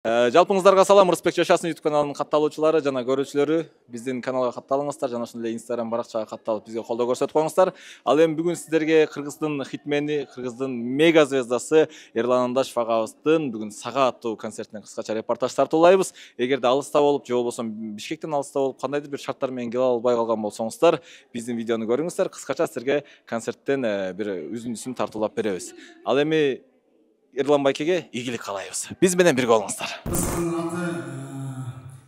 Жалпыңыздарга салам, Рысбек Жашасын YouTube каналынын катталуучулары жана көрүүчүлөрү. Биздин каналга катталыңыздар жана ошондой эле Instagram баракчага катталып бизге колдоо көрсөтүп коюңуздар. Ал эми бүгүн сиздерге Кыргыздын хитмени, Кыргыздын мега звездасы Эрлан Андашев агабыздын бүгүн Сага аттуу концертинен кыскача репортаж тартуулайбыз. Эгерде алыста болуп, же болбосо Бишкектен алыста болуп, кандайдыр бир шарттар менен келе албай калган болсоңуздар, биздин видеону көрүңүздөр. Кыскача сиздерге концерттен бир үзүндүсүн тартуулап беребиз. Ал эми Эрлан байкеге ийгилик каалайбыз. Биз менен бирге болуңуздар.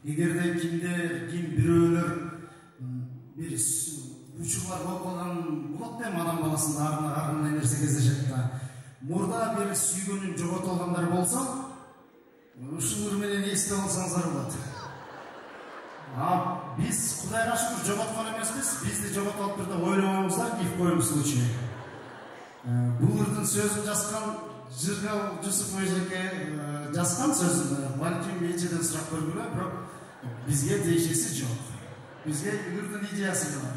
Эгерде ким бирөөлөр бир учурлар болуп калган болот эми адам баласында ар нерсе кездешет да. Мурда бир сүйгөнүн жоготуп алгандар болсо, ушулар менен эсте алсаңыздар болот. Биз Кудайга шүгүр жоготкон эмеспиз, бизди жоготуп алып турда ойлобоңуздар, кийип коюмуз случай. Бул ырдын сөзүн жазган Жыргал Жусуп эжеке жазган сөзүн балким эчеден сурап көргүлө, бирок бизге тиешеси жок. Бизге ырдын идеясы бар.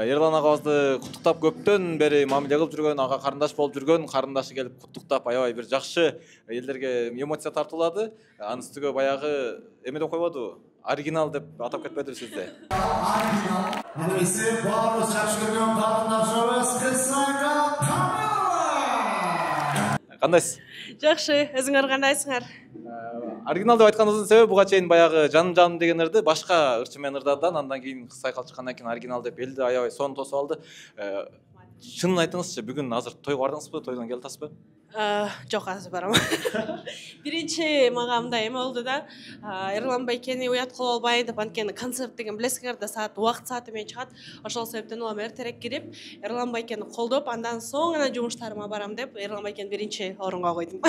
Эрлан агабызды куттуктап көптөн бери мамиле кылып жүргөн, ага карындаш болуп жүргөн, карындашы келип куттуктап аябай бир жакшы элдерге эмоция тартуулады. Анын үстүгө баягы эме деп койбодубу? Оригинал деп атап кетпедиби сизди? Оригинал. Анысы баарыбыз жакшы көргөн карындашыбыз Кысайга Тамила. Кандайсыз? Жакшы, өзүңөр кандайсыңар? Оригинал деп айтканыбыздын себеби буга чейин баягы жаным деген ырды башка ырчы менен ырдадан, андан кийин Кысай калчыккандан кийин оригинал деп элди аябай сонун тосуп алды. Чынын айтыңызчы, бүгүн азыр тойго бардыңызбы? Тойдон келип атасызбы? Жок, азыр барам. Биринчи мага мындай эме болду да, Эрлан байкени уят кылып албай деп, анткени концерт деген билесиңер да убакыт сааты менен чыгат. Ошол себептен улам эртерээк кирип, Эрлан байкени колдоп, андан соң гана жумуштарыма барам деп, Эрлан байкени биринчи орунга койдум.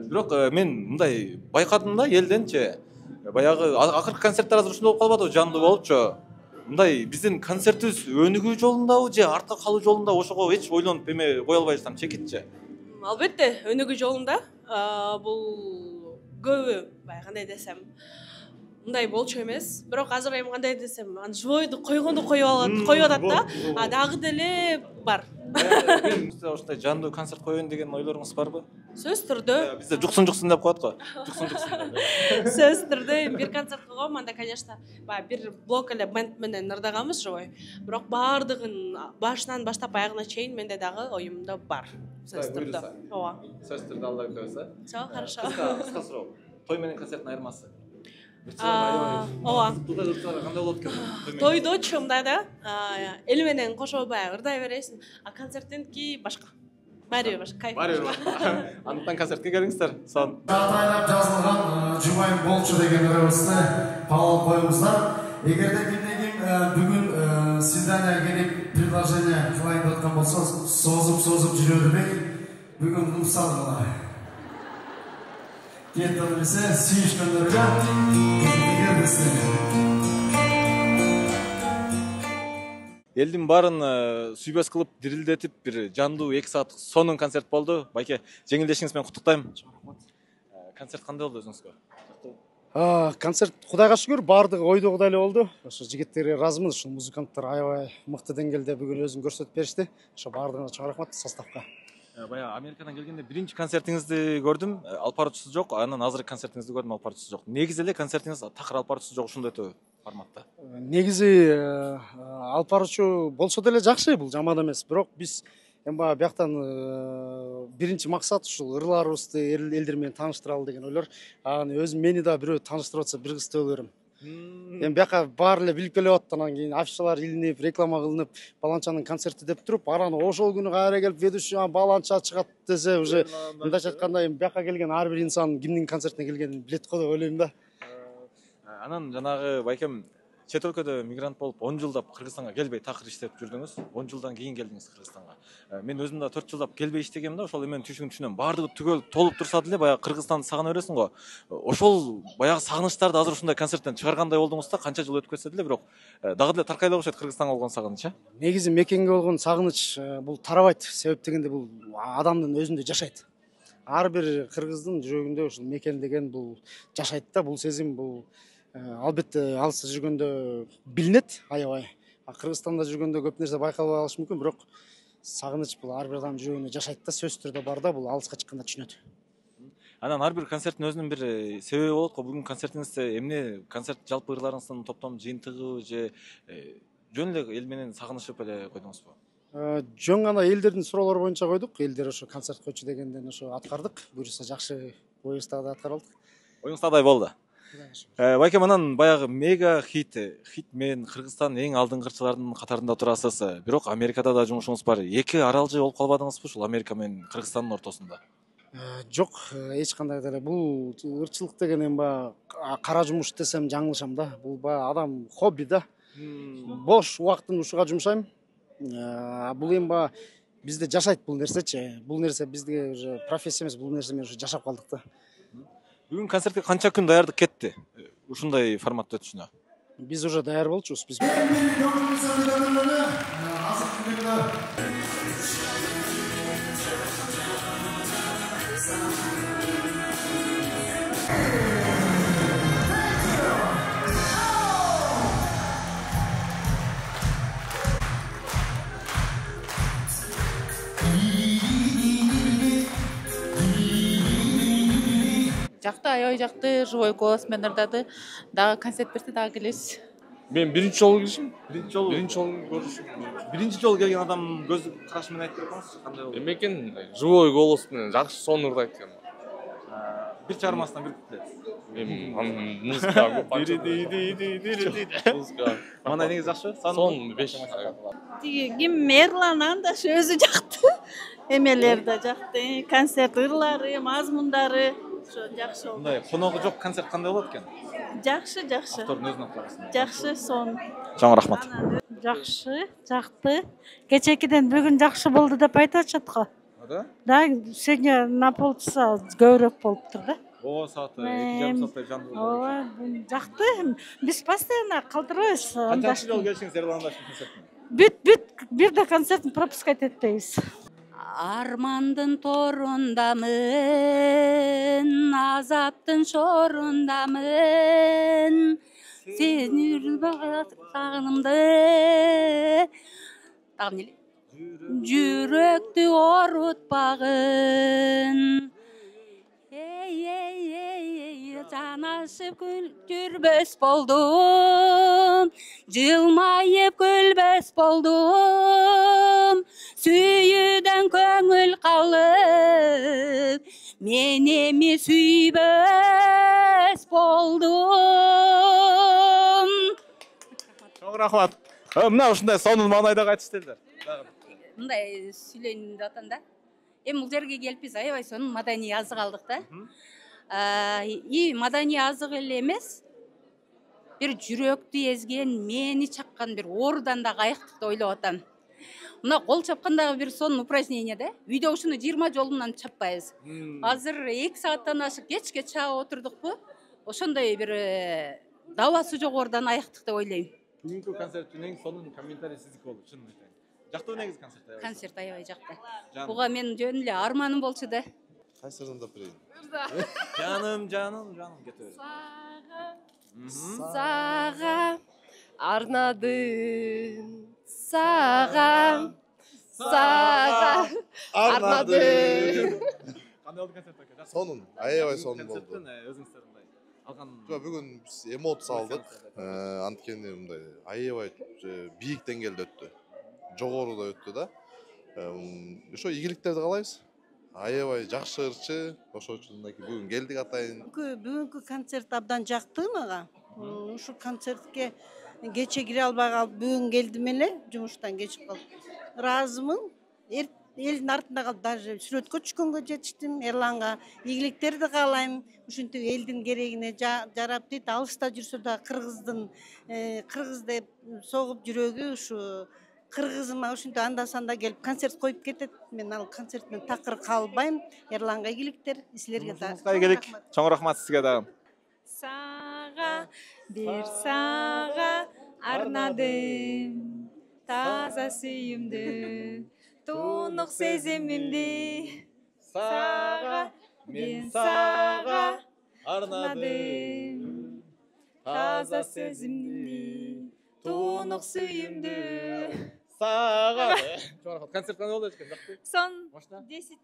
Бирок мен мындай байкадым да элденчи, баягы акыркы концерттер азыр ушундай болуп калбадыбы, жандуу болупчу. Мындай биздин концертибиз өнүгүү жолундабы же артка калуу жолунда, ошого эч ойлонуп эме кое албай жатам, чекитчи. Албетте, өнүгүү жолунда. Бул көбү, кандай десем, мындай болчу эмес. Бирок азыр эми кандай десем, живойду койгонду коюп атат да, дагы деле бар. Мен ушундай жандуу концерт коеюн деген ойлоруңуз барбы? Сөз түрдө. Бизде жуксун деп коет го. Жуксун. Сөз түрдө бир концерт койгом, анда, конечно, бир блок эле бенд менен ырдаганбыз живой. Бирок баардыгын башынан баштап аягына чейин менде дагы оюмда бар. Сөз түрдө. Ооба. Сөз түрдө алда көзө. Всё хорошо. Кыска суроо. Той менен концерттин айырмасы. Ооба. Кандай болот экен? Тойдочу мындай да, эл менен кошобай ырдай бересиң, а концерттенки башка. Баары башка, кайф. Андыктан концертке келиңиздер. Сон. Жартайлап жазылган Жубайым болчу деген ырыбызды кабыл коюңуздар. Эгерде кимде бүгүн свидание келип предложение кылайын деп аткан болсо, созуп жүрө бербей, бүгүн уруксат кылалы. Кеттим десе, сүйүшкөндөргө Элдин баарын сүйбөс кылып, дирилдетип, бир жандуу 2 сааттык сонун концерт болду. Байке, жеңилдешиңиз менен куттуктайм. Концерт кандай болду өзүңүзгө? Концерт Кудайга шүгүр баардыгы ойдогудай эле болду. Ошо жигиттерге ыраазымыз, ушул музыканттар аябай мыкты деңгээлде бүгүн өзүн көрсөтүп беришти. Ошо баардыгына чоң рахмат составка. Баягы Америкадан келгенде биринчи концертиңизди көрдүм, алып баруучусу жок, анан азыркы концертиңизди көрдүм, алып баруучусу жок. Негизи эле концертиңиз такыр алып баруучусу жок, ушундай өтөбү? форматта? Негизи алып баруучу болсо деле жакшы, бул жаман эмес. Бирок биз эми баягы бияктан биринчи максат ушул ырларыбызды элдер менен тааныштыралы деген ойлор. Анан өзүм мени да бирөө тааныштырып атса бир кызды боло берем. Эми бияка баары эле билип келип атат, анан кийин афишалар илинип, реклама кылынып, баланчанын концерти деп туруп, анан ошол күнү кайра келип ведущий баланча чыгат десе, уже мындайча айтканда эми бияка келген ар бир инсан кимдин концертине келгенин билет го деп ойлойм да. Анан жанагы байкем чет өлкөдө мигрант болуп 10 жылдап Кыргызстанга келбей такыр иштеп жүрдүңүз. 10 жылдан кийин келдиңиз Кыргызстанга. Мен өзүм да 4 жылдап келбей иштегем да, ошол эменин түйшүгүн түшүнөм. Бардыгы түгөл толуп турса деле баягы Кыргызстанды сагына бересиң го. Ошол баягы сагынычтарды азыр ушундай концерттен чыгаргандай болдуңуз да, канча жыл өтүп кетсе деле, бирок дагы деле таркай эле окшойт Кыргызстанга болгон сагыныч, Негизи мекенге болгон сагыныч бул тарабайт. Себеп дегенде бул адамдын өзүндө жашайт. Ар бир кыргыздын жүрөгүндө ушул мекен деген бул жашайт да, бул сезим бул албетте алыста жүргөндө билинет аябай. Кыргызстанда жүргөндө көп нерсе байкалбай калышы мүмкүн, бирок сагыныч бул ар бир адамдын жүрөгүндө жашайт да, сөзсүз түрдө бар да, бул алыска чыкканда түшүнөт. Анан ар бир концерттин өзүнүн бир себеби болот го. Бүгүн концертиңизде эмне концерт жалпы ырларыңыздын топтом жыйынтыгы же жөн эле эл менен сагынышып эле койдуңузбу? Жөн гана элдердин суроолору боюнча койдук. Элдер ошо концерт койчу дегенден ошо аткардык. Буюрса жакшы оюбуздагы аткара алдык. Оюңузда адай болду. Байкем, анан баягы мега хит менен Кыргызстан эң алдыңкы ырчылардын катарында турасыз. Бирок Америкада да жумушуңуз бар. Эки аралжы болуп калбадыңызбы ушул Америка менен Кыргызстандын ортосунда? Жок, эч кандай деле. Бул ырчылык деген эми баягы кара жумуш десем жаңылышам да. Бул баягы адам хобби да. Бош убактын ушуга жумшайм. Бул эми баягы бизде жашайт бул нерсечи. Бул нерсе бизге уже профессия эмес, бул нерсе менен уже жашап калдык да. Бүгүн концертке канча күн даярдык кетти ушундай форматта өтүшүнө? Биз уже даяр болчубуз. Биз Жакты, аябай жакты, живой голос менен ырдады. Дагы концерт берсе дагы келебиз. Мен биринчи жолу келишим. Биринчи жолу көрүшүм. биринчи жолу келген адам көз карашы менен айтып бере аласызбы, кандай болду? Эме экен, живой голос менен жакшы сон ырдайт экен. Бир чыгармасынан бир куплет. Эми музыка көп анча. Музыка. Мындай негизи жакшыбы? Сон 5. Тиги ким Эрлан андаш өзү жакты. Эмелер да жакты. Концерт ырлары, мазмундары ошо жакшы болду. Мындай коногу жок концерт кандай болот экен? Жакшы, жакшы. Актордун өзүнүн акторусунда. Жакшы сон. Чоң рахмат. Жакшы, жакты. Кечекиден бүгүн жакшы болду деп айтышат го. Да? Да, сегодня на полчаса көбүрөөк болуптур да. Ооба, саат 2,5 сааттай жандуу. Ооба, жакты. Биз постоянно калтырабыз. Канчанчы жолу келишиңиз Эрлан андаштын концертине? Бүт бирде концертин пропускать этпейбиз. Армандын торундамын, азаптын шорундамын. Сени сагынымды, дагы эмне? Жүрөктү орутпагын. Жанашып жүрбөс болдум, жылмайып күлбөс болдум. Сүйүүдөн көңүл калып, мен эми сүйбөс болдум. Чоң рахмат. Мына ушундай сонун маанайда айтышты элдер. Мындай сүйлөйүн деп атам да. Эми бул жерге келип биз аябай сонун маданий азык алдык да. И маданий азык эле эмес, бир жүрөктү эзген, мени чаккан бир оорудан дагы айыктык деп ойлоп атам. Мына кол чапкандагы бир сонун упражнение да. Үйдө ушуну 20 жолунан чаппайбыз. Азыр 2 сааттан ашык кечке чаап отурдукпу. Ошондой бир дабасы жогорудан айыктык деп ойлойм. Бүгүнкү концерттин эң сонун комментарий сиздики болду, чынын айтайын. Жактыбы негизи концерт? Концерт аябай жакты. Буга мен жөн эле арманым болчу да. Кайсы ырдап берейин? Жаным кете бер. Сага арнадым, сага арнадым. Кандай болду концерт ака? Сонун, аябай сонун болду. Концерттен өзүңүздөр мындай Жок, бүгүн биз эмоция алдык. Анткени мындай аябай бийик деңгээлде өттү. Жогоруда өттү да. Ошо ийгиликтерди каалайбыз. Аябай жакшы ырчы. Ошол үчүн мынакей бүгүн келдик атайын. Бүгүнкү концерт абдан жакты мага. Ушул концертке кече кире албай калып, бүгүн келдим эле, жумуштан кечип калып. Ыраазымын. Элдин артында калып, даже сүрөткө түшкөнгө жетиштим. Эрланга ийгиликтерди каалайм. Ушинтип элдин керегине жарап дейт. Алыста жүрсө да кыргыз деп согуп жүрөгү ушу кыргызыма ушинтип анда санда келип концерт коюп кетет. Мен ал концерттен такыр калбайм. Эрланга ийгиликтер, силерге да. Келик. Чоң рахмат сизге дагы. Сага, бир сага арнадым таза сүйүмдү, тунук сезимимди. Сага, мен сага арнадым таза сезимимди, тунук сүйүмдү. Сага. Чоң рахмат. Концерт кандай болду экен? Жакты? Сон 10 из 10.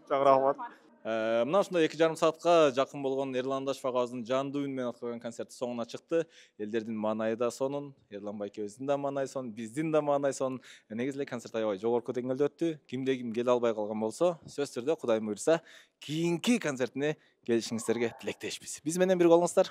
Чоң рахмат. Мына ушундай 2,5 саатка жакын болгон Эрлан Дашев агабыздын жандуу үн менен аткарган концерти соңуна чыкты. Элдердин маанайы да сонун, Эрлан байкебиздин да маанайы сонун, биздин да маанайы сонун. Негизи эле концерт аябай жогорку деңгээлде өттү. Кимде ким келе албай калган болсо, сөзсүз түрдө Кудайым буйрса, кийинки концертине келишиңиздерге тилектешпиз. Биз менен бирге болуңуздар.